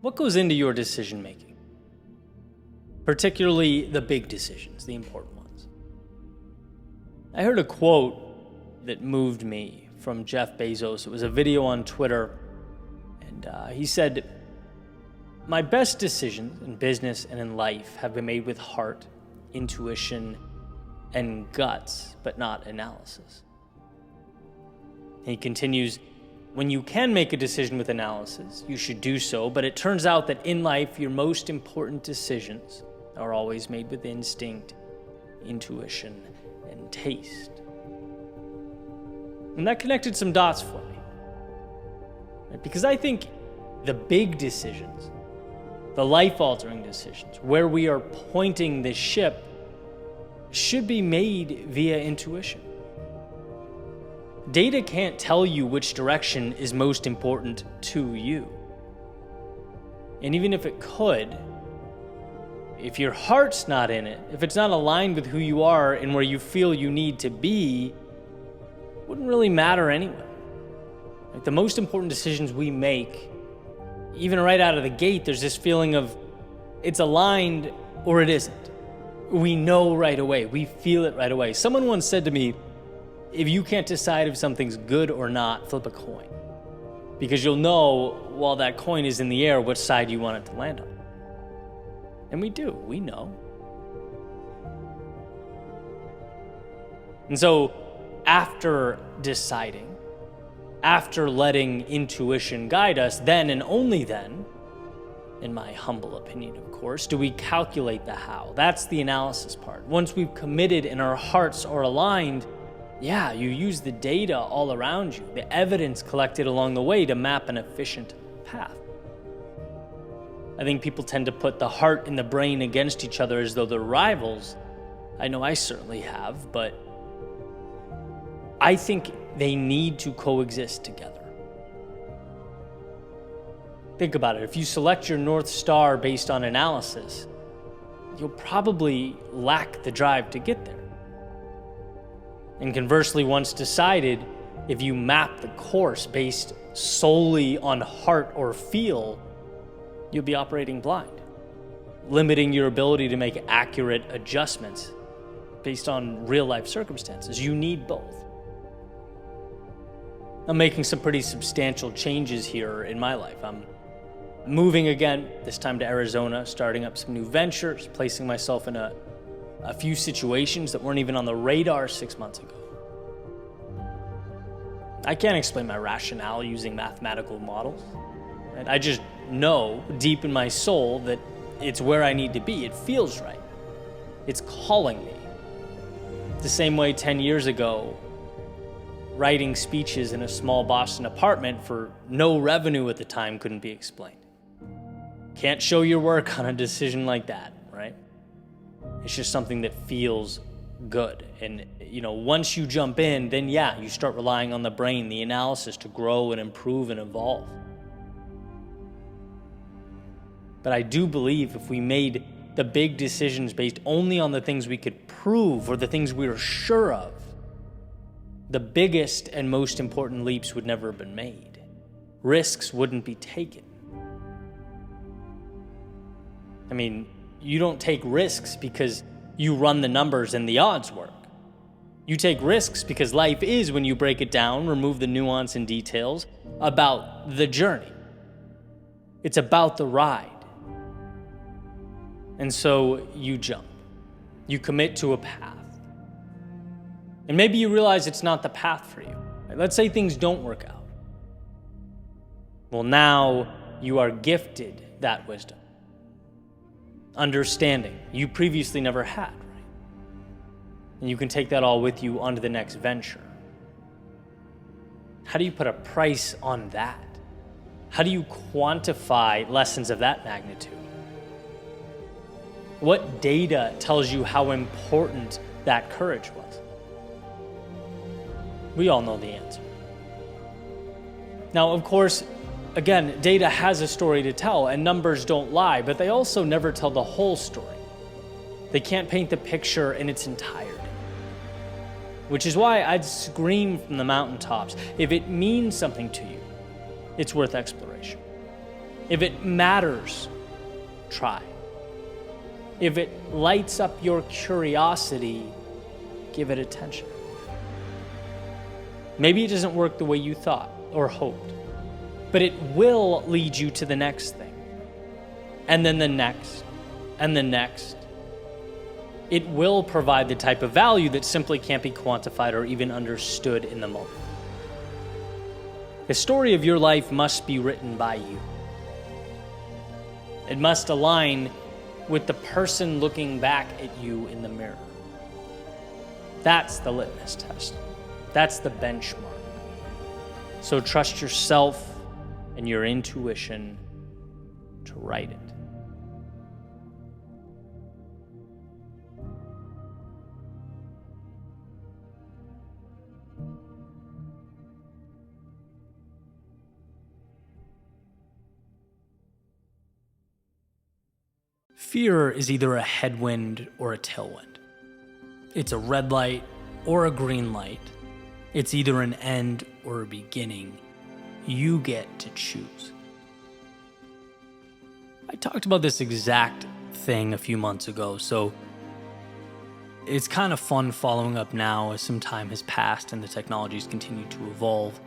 What goes into your decision making? Particularly the big decisions, the important ones. I heard a quote that moved me from Jeff Bezos. It was a video on Twitter, and he said, "My best decisions in business and in life have been made with heart, intuition, and guts, but not analysis." He continues, "When you can make a decision with analysis, you should do so, but it turns out that in life, your most important decisions are always made with instinct, intuition, and taste." And that connected some dots for me. Right? Because I think the big decisions, the life-altering decisions, where we are pointing the ship, should be made via intuition. Data can't tell you which direction is most important to you. And even if it could, if your heart's not in it, if it's not aligned with who you are and where you feel you need to be, it wouldn't really matter anyway. Like the most important decisions we make, even right out of the gate, there's this feeling of it's aligned or it isn't. We know right away. We feel it right away. Someone once said to me, if you can't decide if something's good or not, flip a coin. Because you'll know while that coin is in the air which side you want it to land on. And we do. We know. And so after deciding, after letting intuition guide us, then and only then, in my humble opinion, of course, do we calculate the how. That's the analysis part. Once we've committed and our hearts are aligned, yeah, you use the data all around you, the evidence collected along the way to map an efficient path. I think people tend to put the heart and the brain against each other as though they're rivals. I know I certainly have, but I think they need to coexist together. Think about it. If you select your North Star based on analysis, you'll probably lack the drive to get there. And conversely, once decided, if you map the course based solely on heart or feel, you'll be operating blind, limiting your ability to make accurate adjustments based on real-life circumstances. You need both. I'm making some pretty substantial changes here in my life. I'm moving again, this time to Arizona, starting up some new ventures, placing myself in a few situations that weren't even on the radar 6 months ago. I can't explain my rationale using mathematical models. And I just know deep in my soul that it's where I need to be. It feels right. It's calling me. The same way 10 years ago, writing speeches in a small Boston apartment for no revenue at the time couldn't be explained. Can't show your work on a decision like that, right? It's just something that feels good. And, once you jump in, then yeah, you start relying on the brain, the analysis to grow and improve and evolve. But I do believe if we made the big decisions based only on the things we could prove or the things we were sure of, the biggest and most important leaps would never have been made. Risks wouldn't be taken. I mean, you don't take risks because you run the numbers and the odds work. You take risks because life is, when you break it down, remove the nuance and details, about the journey. It's about the ride. And so you jump. You commit to a path. And maybe you realize it's not the path for you. Let's say things don't work out. Well, now you are gifted that wisdom. Understanding you previously never had, right? And you can take that all with you onto the next venture. How do you put a price on that? How do you quantify lessons of that magnitude? What data tells you how important that courage was? We all know the answer. Now, of course, again, data has a story to tell, and numbers don't lie, but they also never tell the whole story. They can't paint the picture in its entirety. Which is why I'd scream from the mountaintops, if it means something to you, it's worth exploration. If it matters, try. If it lights up your curiosity, give it attention. Maybe it doesn't work the way you thought or hoped, but it will lead you to the next thing, and then the next, and the next. It will provide the type of value that simply can't be quantified or even understood in the moment. The story of your life must be written by you. It must align with the person looking back at you in the mirror. That's the litmus test. That's the benchmark. So trust yourself and your intuition to write it. Fear is either a headwind or a tailwind. It's a red light or a green light. It's either an end or a beginning. You get to choose. I talked about this exact thing a few months ago, so it's kind of fun following up now as some time has passed and the technologies continue to evolve.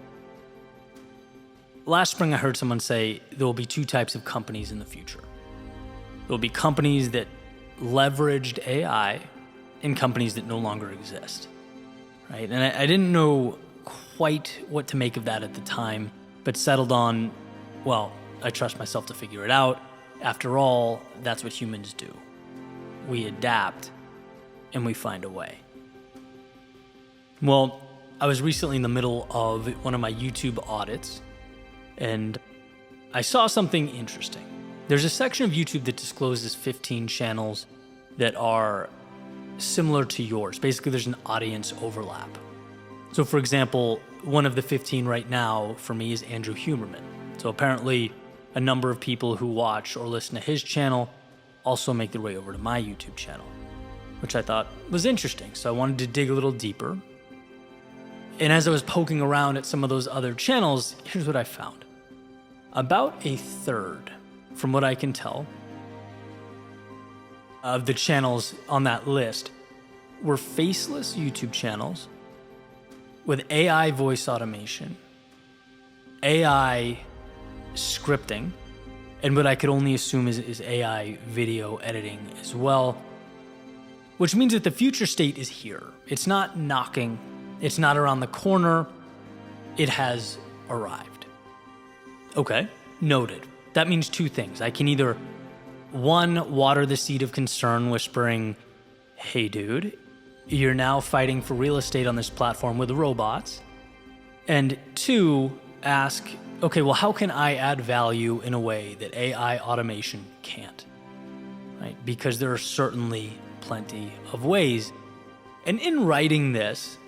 Last spring, I heard someone say there will be two types of companies in the future. There will be companies that leveraged AI and companies that no longer exist, right? And I didn't know quite what to make of that at the time, but settled on, well, I trust myself to figure it out. After all, that's what humans do. We adapt and we find a way. Well, I was recently in the middle of one of my YouTube audits, and I saw something interesting. There's a section of YouTube that discloses 15 channels that are similar to yours. Basically, there's an audience overlap. So for example, one of the 15 right now for me is Andrew Huberman. So apparently a number of people who watch or listen to his channel also make their way over to my YouTube channel, which I thought was interesting. So I wanted to dig a little deeper. And as I was poking around at some of those other channels, here's what I found. About a third, from what I can tell, of the channels on that list were faceless YouTube channels with AI voice automation, AI scripting, and what I could only assume is AI video editing as well, which means that the future state is here. It's not knocking, it's not around the corner, it has arrived. Okay, noted. That means two things. I can either, one, water the seed of concern, whispering, hey dude, you're now fighting for real estate on this platform with robots. And two, ask, okay, well, how can I add value in a way that AI automation can't? Right? Because there are certainly plenty of ways. And in writing this,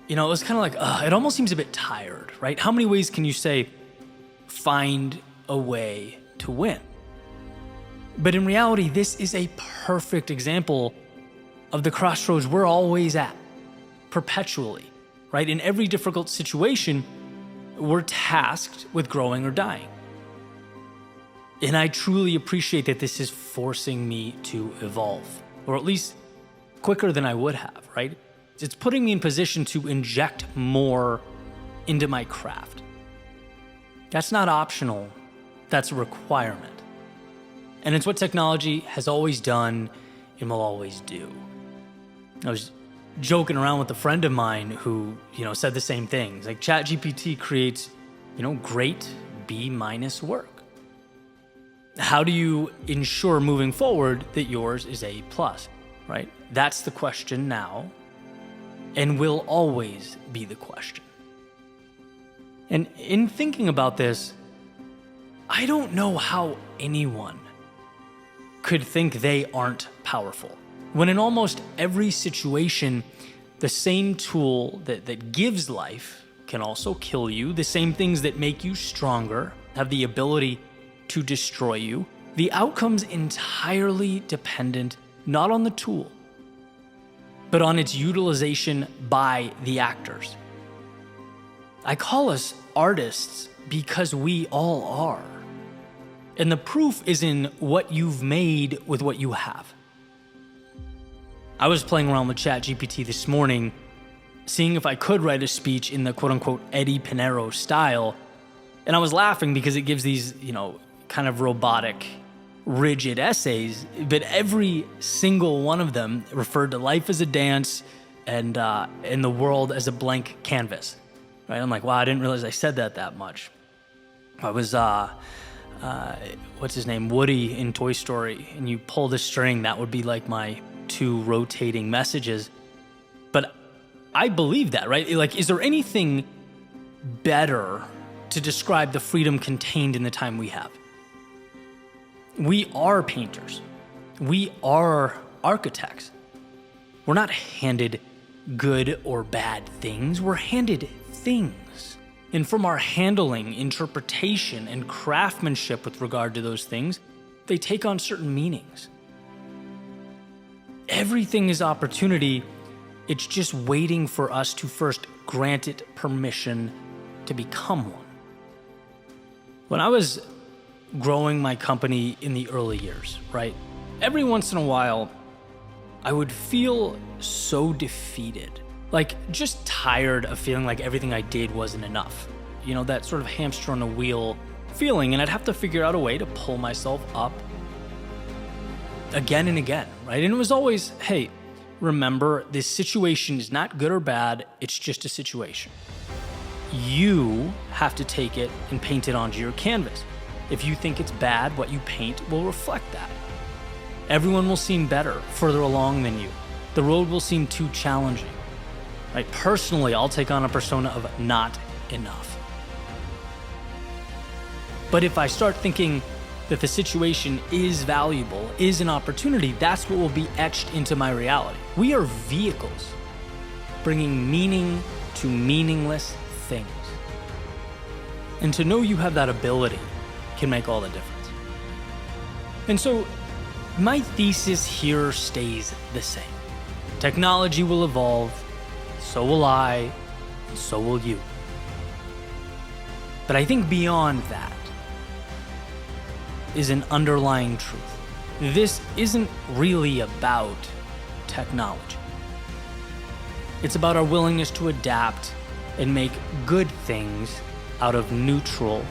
it was kind of like, it almost seems a bit tired, right? How many ways can you say, find a way to win? But in reality, this is a perfect example of the crossroads we're always at, perpetually, right? In every difficult situation, we're tasked with growing or dying. And I truly appreciate that this is forcing me to evolve, or at least quicker than I would have, right? It's putting me in position to inject more into my craft. That's not optional. That's a requirement. And it's what technology has always done and will always do. I was joking around with a friend of mine who, said the same things. Like ChatGPT creates, great B- work. How do you ensure moving forward that yours is A+, right? That's the question now and will always be the question. And in thinking about this, I don't know how anyone could think they aren't powerful, when in almost every situation, the same tool that gives life can also kill you. The same things that make you stronger have the ability to destroy you. The outcome's entirely dependent not on the tool, but on its utilization by the actors. I call us artists because we all are. And the proof is in what you've made with what you have. I was playing around with ChatGPT this morning, seeing if I could write a speech in the quote-unquote Eddie Pinero style. And I was laughing because it gives these, kind of robotic, rigid essays, but every single one of them referred to life as a dance and the world as a blank canvas. Right? I'm like, wow, I didn't realize I said that much. I was, what's his name? Woody in Toy Story. And you pull the string, that would be like my 2 rotating messages. But I believe that, right? Like, is there anything better to describe the freedom contained in the time we have? We are painters. We are architects. We're not handed good or bad things. We're handed things. And from our handling, interpretation, and craftsmanship with regard to those things, they take on certain meanings. Everything is opportunity. It's just waiting for us to first grant it permission to become one. When I was growing my company in the early years, right? Every once in a while, I would feel so defeated, like just tired of feeling like everything I did wasn't enough. That sort of hamster on a wheel feeling, and I'd have to figure out a way to pull myself up again and again, right? And it was always, hey, remember, this situation is not good or bad, it's just a situation. You have to take it and paint it onto your canvas. If you think it's bad, what you paint will reflect that. Everyone will seem better, further along than you. The road will seem too challenging. Right? Personally, I'll take on a persona of not enough. But if I start thinking that the situation is valuable, is an opportunity, that's what will be etched into my reality. We are vehicles bringing meaning to meaningless things. And to know you have that ability can make all the difference. And so my thesis here stays the same. Technology will evolve, so will I, and so will you. But I think beyond that is an underlying truth. This isn't really about technology. It's about our willingness to adapt and make good things out of neutral,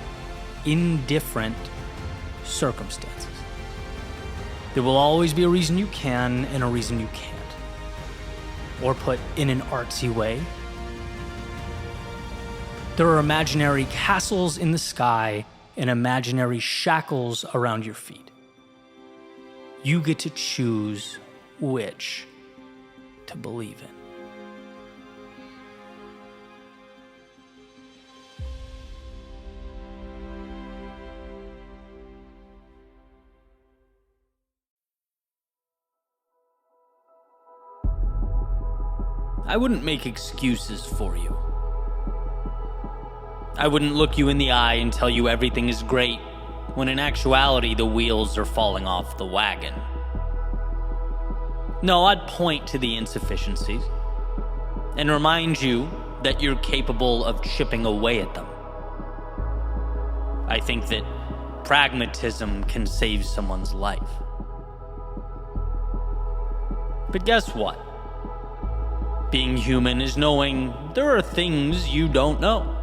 indifferent circumstances. There will always be a reason you can and a reason you can't. Or put in an artsy way, there are imaginary castles in the sky and imaginary shackles around your feet. You get to choose which to believe in. I wouldn't make excuses for you. I wouldn't look you in the eye and tell you everything is great, when in actuality the wheels are falling off the wagon. No, I'd point to the insufficiencies and remind you that you're capable of chipping away at them. I think that pragmatism can save someone's life. But guess what? Being human is knowing there are things you don't know.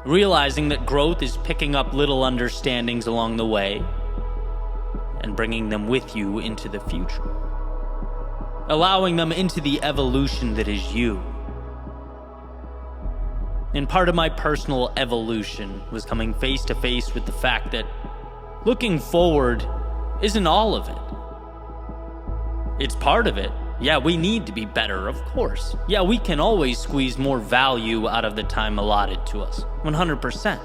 Realizing that growth is picking up little understandings along the way and bringing them with you into the future. Allowing them into the evolution that is you. And part of my personal evolution was coming face to face with the fact that looking forward isn't all of it. It's part of it. Yeah, we need to be better, of course. Yeah, we can always squeeze more value out of the time allotted to us, 100%.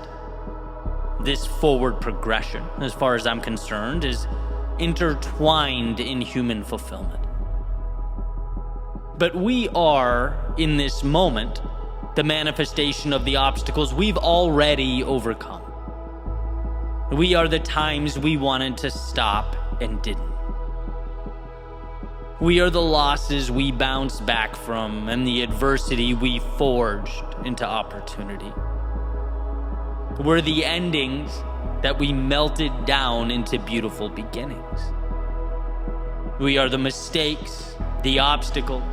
This forward progression, as far as I'm concerned, is intertwined in human fulfillment. But we are, in this moment, the manifestation of the obstacles we've already overcome. We are the times we wanted to stop and didn't. We are the losses we bounced back from and the adversity we forged into opportunity. We're the endings that we melted down into beautiful beginnings. We are the mistakes, the obstacles,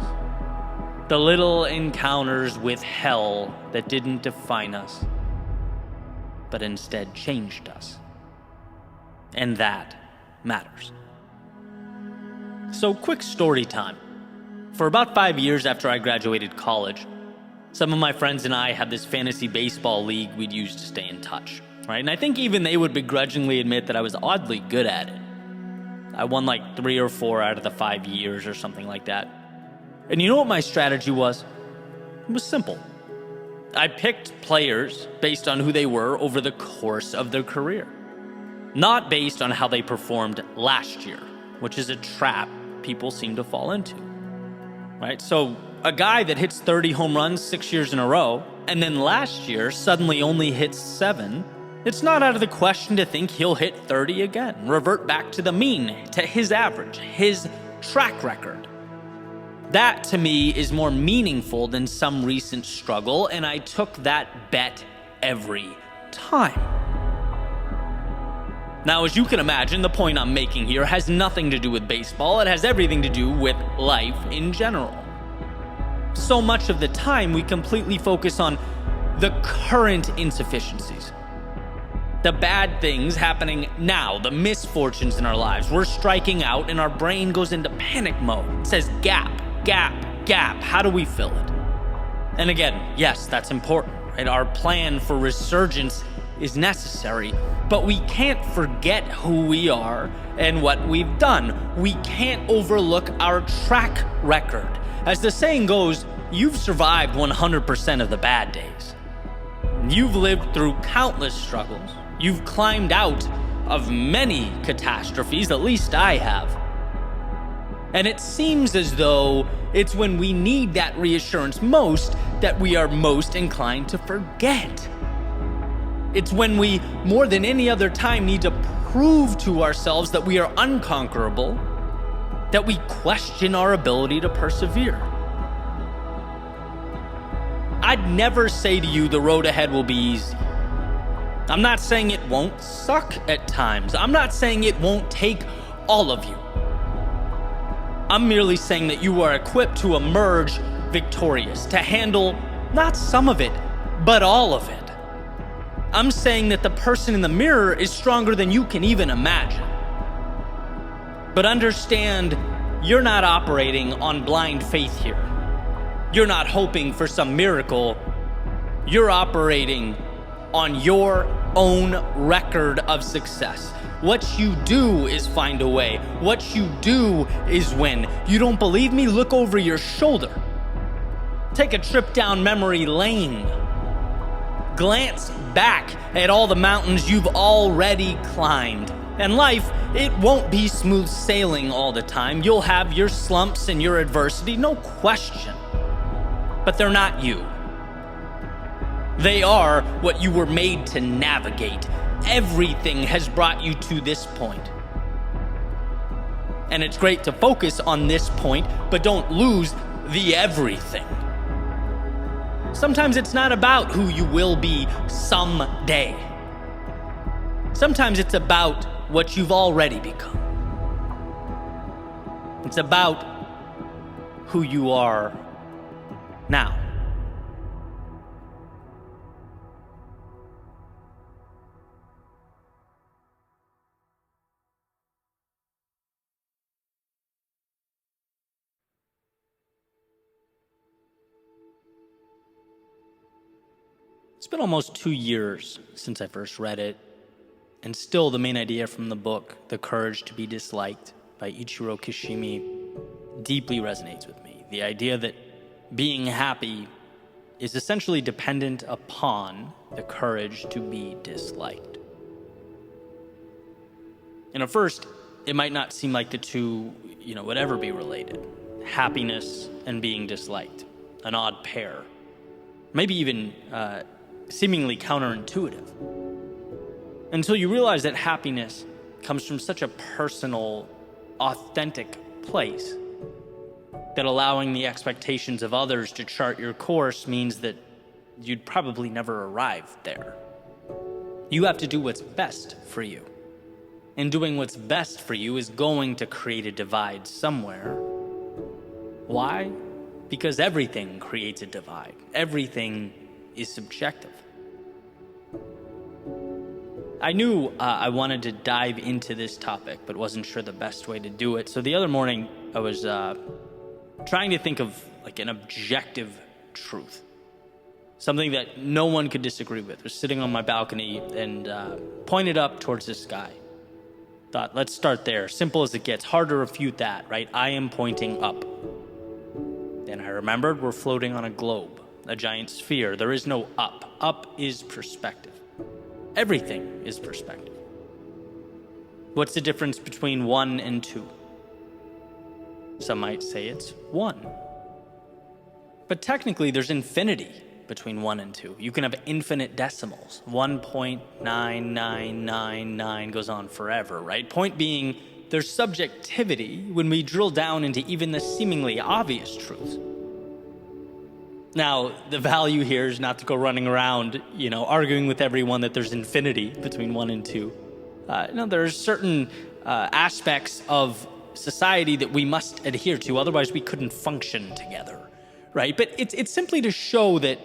the little encounters with hell that didn't define us, but instead changed us. And that matters. So, quick story time. For about 5 years after I graduated college, some of my friends and I had this fantasy baseball league we'd use to stay in touch, right? And I think even they would begrudgingly admit that I was oddly good at it. I won like 3 or 4 out of the 5 years or something like that. And you know what my strategy was? It was simple. I picked players based on who they were over the course of their career, not based on how they performed last year, which is a trap people seem to fall into, right? So a guy that hits 30 home runs 6 years in a row, and then last year suddenly only hits 7, it's not out of the question to think he'll hit 30 again, revert back to the mean, to his average, his track record. That, to me, is more meaningful than some recent struggle, and I took that bet every time. Now, as you can imagine, the point I'm making here has nothing to do with baseball. It has everything to do with life in general. So much of the time, we completely focus on the current insufficiencies, the bad things happening now, the misfortunes in our lives. We're striking out, and our brain goes into panic mode. It says gap, gap, gap. How do we fill it? And again, yes, that's important, right? Our plan for resurgence is necessary, but we can't forget who we are and what we've done. We can't overlook our track record. As the saying goes, you've survived 100% of the bad days. You've lived through countless struggles. You've climbed out of many catastrophes, at least I have. And it seems as though it's when we need that reassurance most that we are most inclined to forget. It's when we, more than any other time, need to prove to ourselves that we are unconquerable, that we question our ability to persevere. I'd never say to you the road ahead will be easy. I'm not saying it won't suck at times. I'm not saying it won't take all of you. I'm merely saying that you are equipped to emerge victorious, to handle not some of it, but all of it. I'm saying that the person in the mirror is stronger than you can even imagine. But understand, you're not operating on blind faith here. You're not hoping for some miracle. You're operating on your own record of success. What you do is find a way. What you do is win. You don't believe me? Look over your shoulder. Take a trip down memory lane. Glance back at all the mountains you've already climbed. And life, it won't be smooth sailing all the time. You'll have your slumps and your adversity, no question. But they're not you. They are what you were made to navigate. Everything has brought you to this point. And it's great to focus on this point, but don't lose the everything. Sometimes it's not about who you will be someday. Sometimes it's about what you've already become. It's about who you are now. It's been almost 2 years since I first read it, and still the main idea from the book, The Courage to be Disliked by Ichiro Kishimi, deeply resonates with me. The idea that being happy is essentially dependent upon the courage to be disliked. And at first, it might not seem like the two, would ever be related. Happiness and being disliked, an odd pair. Maybe even seemingly counterintuitive. Until you realize that happiness comes from such a personal, authentic place that allowing the expectations of others to chart your course means that you'd probably never arrive there. You have to do what's best for you. And doing what's best for you is going to create a divide somewhere. Why? Because everything creates a divide. Everything is subjective. I knew I wanted to dive into this topic, but wasn't sure the best way to do it. So the other morning, I was trying to think of like an objective truth. Something that no one could disagree with. I was sitting on my balcony and pointed up towards the sky. Thought, let's start there. Simple as it gets. Hard to refute that, right? I am pointing up. Then I remembered we're floating on a globe, a giant sphere. There is no up. Up is perspective. Everything is perspective. What's the difference between 1 and 2? Some might say it's 1. But technically, there's infinity between 1 and 2. You can have infinite decimals. 1.9999 goes on forever, right? Point being, there's subjectivity when we drill down into even the seemingly obvious truths. Now, the value here is not to go running around, arguing with everyone that there's infinity between 1 and 2. No, there's certain aspects of society that we must adhere to, otherwise we couldn't function together, right? But it's simply to show that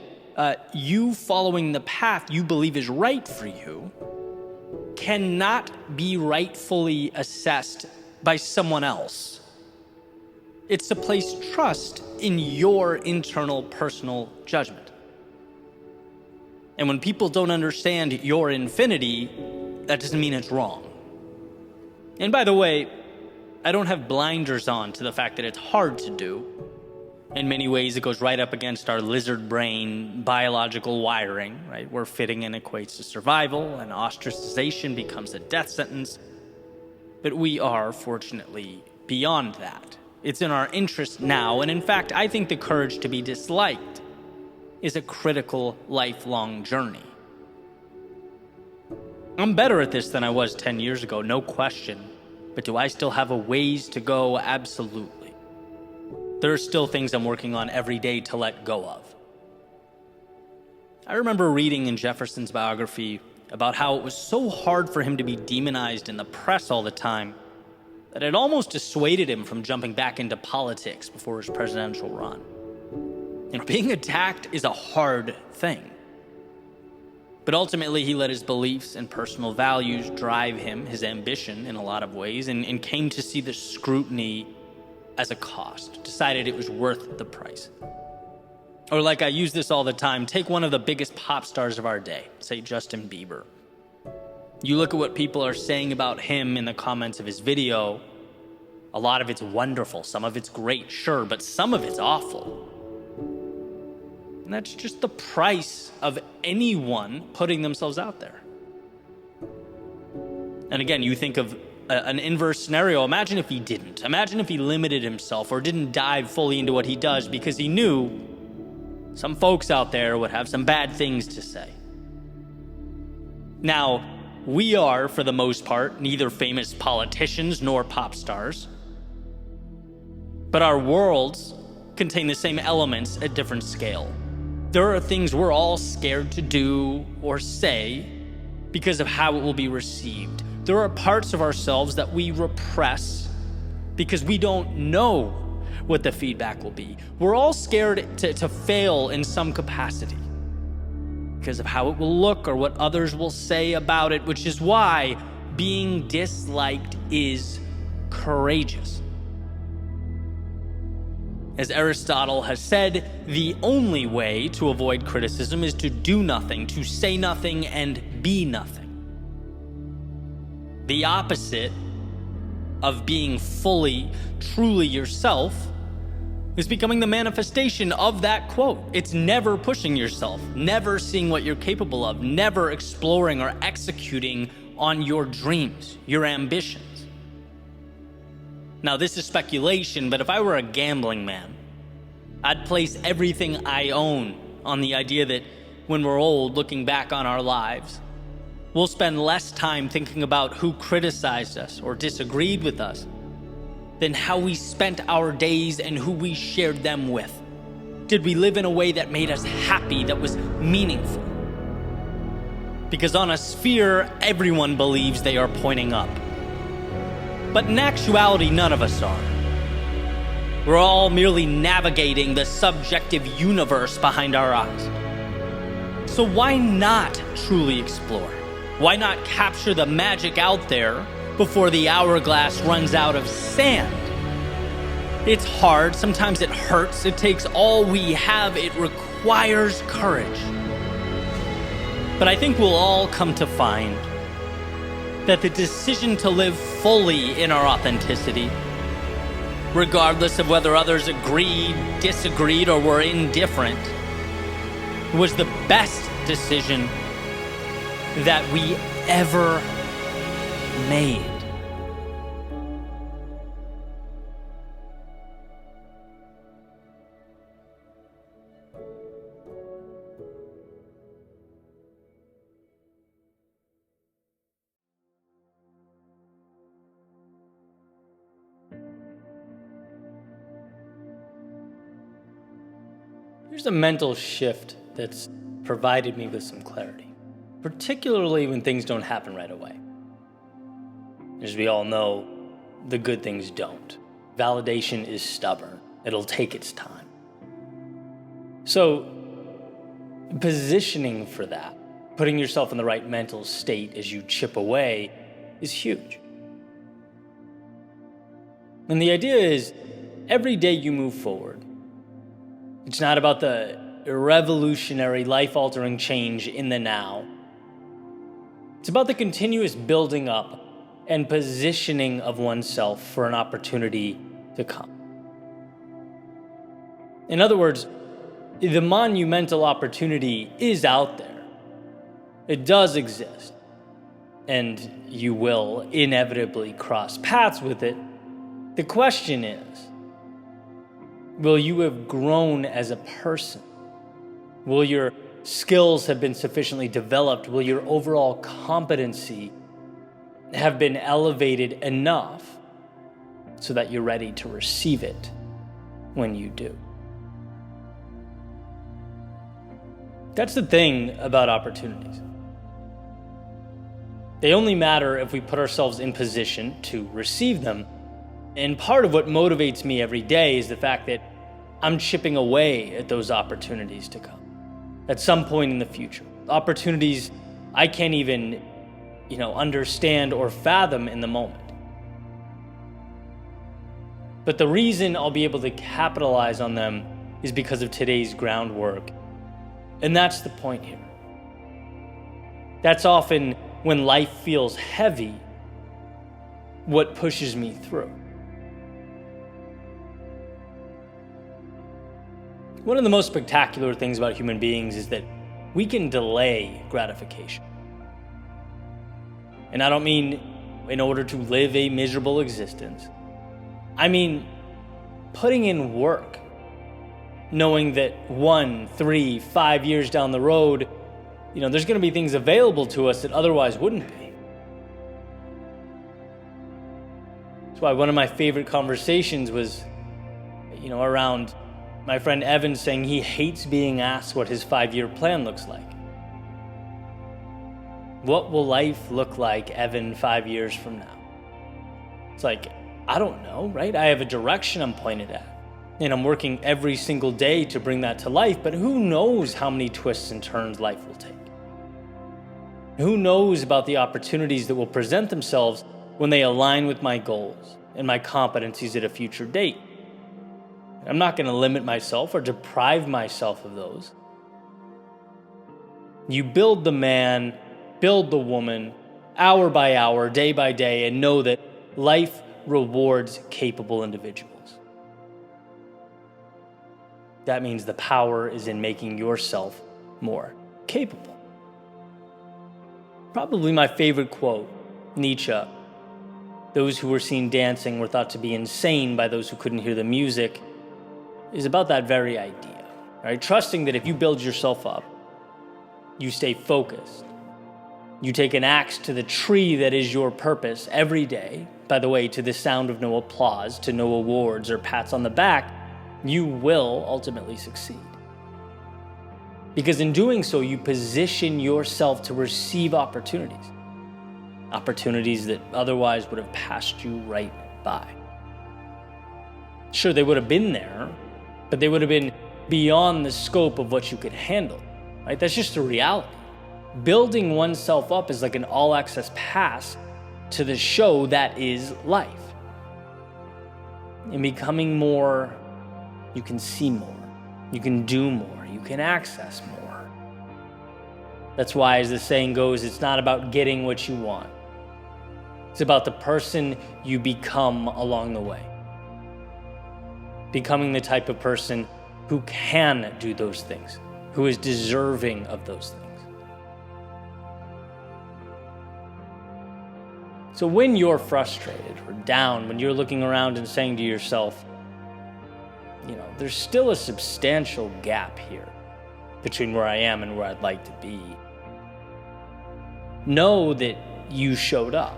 you following the path you believe is right for you cannot be rightfully assessed by someone else. It's to place trust in your internal personal judgment. And when people don't understand your infinity, that doesn't mean it's wrong. And by the way, I don't have blinders on to the fact that it's hard to do. In many ways, it goes right up against our lizard brain biological wiring, right? Where fitting in equates to survival and ostracization becomes a death sentence. But we are, fortunately, beyond that. It's in our interest now, and in fact, I think the courage to be disliked is a critical lifelong journey. I'm better at this than I was 10 years ago, no question. But do I still have a ways to go? Absolutely. There are still things I'm working on every day to let go of. I remember reading in Jefferson's biography about how it was so hard for him to be demonized in the press all the time that it almost dissuaded him from jumping back into politics before his presidential run. Being attacked is a hard thing. But ultimately, he let his beliefs and personal values drive him, his ambition in a lot of ways, and came to see the scrutiny as a cost, decided it was worth the price. Or like I use this all the time, take one of the biggest pop stars of our day, say Justin Bieber. You look at what people are saying about him in the comments of his video, a lot of it's wonderful, some of it's great, sure, but some of it's awful. And that's just the price of anyone putting themselves out there. And again, you think of an inverse scenario. Imagine if he didn't. Imagine if he limited himself or didn't dive fully into what he does because he knew some folks out there would have some bad things to say. Now, we are, for the most part, neither famous politicians nor pop stars. But our worlds contain the same elements at different scale. There are things we're all scared to do or say because of how it will be received. There are parts of ourselves that we repress because we don't know what the feedback will be. We're all scared to fail in some capacity because of how it will look or what others will say about it, which is why being disliked is courageous. As Aristotle has said, the only way to avoid criticism is to do nothing, to say nothing, and be nothing. The opposite of being fully, truly yourself is becoming the manifestation of that quote. It's never pushing yourself, never seeing what you're capable of, never exploring or executing on your dreams, your ambitions. Now, this is speculation, but if I were a gambling man, I'd place everything I own on the idea that when we're old, looking back on our lives, we'll spend less time thinking about who criticized us or disagreed with us than how we spent our days and who we shared them with. Did we live in a way that made us happy, that was meaningful? because on a sphere, everyone believes they are pointing up. But in actuality, none of us are. We're all merely navigating the subjective universe behind our eyes. So why not truly explore? Why not capture the magic out there before the hourglass runs out of sand? It's hard, sometimes it hurts, it takes all we have, it requires courage. But I think we'll all come to find that the decision to live fully in our authenticity, regardless of whether others agreed, disagreed, or were indifferent, was the best decision that we ever made. Here's a mental shift that's provided me with some clarity, particularly when things don't happen right away. As we all know, the good things don't. Validation is stubborn. It'll take its time. So, positioning for that, putting yourself in the right mental state as you chip away, is huge. And the idea is, every day you move forward, it's not about the revolutionary, life-altering change in the now. It's about the continuous building up and positioning of oneself for an opportunity to come. In other words, the monumental opportunity is out there. It does exist. And you will inevitably cross paths with it. The question is, will you have grown as a person? Will your skills have been sufficiently developed? Will your overall competency have been elevated enough so that you're ready to receive it when you do? That's the thing about opportunities. They only matter if we put ourselves in position to receive them. And part of what motivates me every day is the fact that I'm chipping away at those opportunities to come at some point in the future. Opportunities I can't even, understand or fathom in the moment. But the reason I'll be able to capitalize on them is because of today's groundwork. And that's the point here. That's often when life feels heavy, what pushes me through. One of the most spectacular things about human beings is that we can delay gratification. And I don't mean in order to live a miserable existence. I mean putting in work, knowing that 1, 3, 5 years down the road, there's going to be things available to us that otherwise wouldn't be. That's why one of my favorite conversations was, around my friend Evan saying he hates being asked what his 5-year plan looks like. What will life look like, Evan, 5 years from now? It's like, I don't know, right? I have a direction I'm pointed at. And I'm working every single day to bring that to life, but who knows how many twists and turns life will take? Who knows about the opportunities that will present themselves when they align with my goals and my competencies at a future date? I'm not going to limit myself or deprive myself of those. You build the man, build the woman, hour by hour, day by day, and know that life rewards capable individuals. That means the power is in making yourself more capable. Probably my favorite quote, Nietzsche. Those who were seen dancing were thought to be insane by those who couldn't hear the music, is about that very idea, right? Trusting that if you build yourself up, you stay focused, you take an axe to the tree that is your purpose every day, by the way, to the sound of no applause, to no awards or pats on the back, you will ultimately succeed. Because in doing so, you position yourself to receive opportunities. Opportunities that otherwise would have passed you right by. Sure, they would have been there, but they would have been beyond the scope of what you could handle, right? That's just a reality. Building oneself up is like an all-access pass to the show that is life. In becoming more, you can see more, you can do more, you can access more. That's why, as the saying goes, it's not about getting what you want. It's about the person you become along the way. Becoming the type of person who can do those things, who is deserving of those things. So when you're frustrated or down, when you're looking around and saying to yourself, there's still a substantial gap here between where I am and where I'd like to be. Know that you showed up.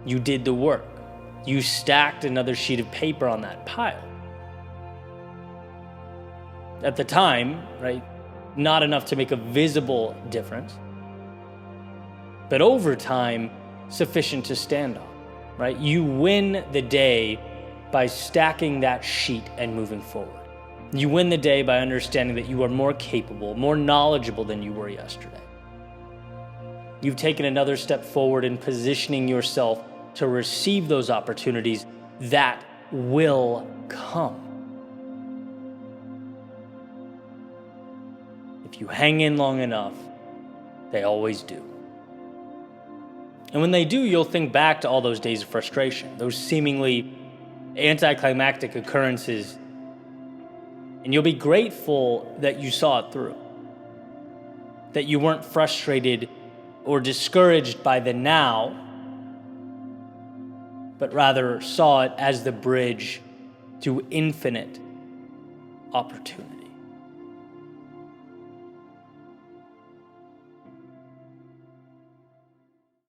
You did the work. You stacked another sheet of paper on that pile. At the time, right, not enough to make a visible difference, but over time, sufficient to stand on, right? You win the day by stacking that sheet and moving forward. You win the day by understanding that you are more capable, more knowledgeable than you were yesterday. You've taken another step forward in positioning yourself to receive those opportunities that will come. If you hang in long enough, they always do. And when they do, you'll think back to all those days of frustration, those seemingly anticlimactic occurrences, and you'll be grateful that you saw it through, that you weren't frustrated or discouraged by the now, but rather saw it as the bridge to infinite opportunity.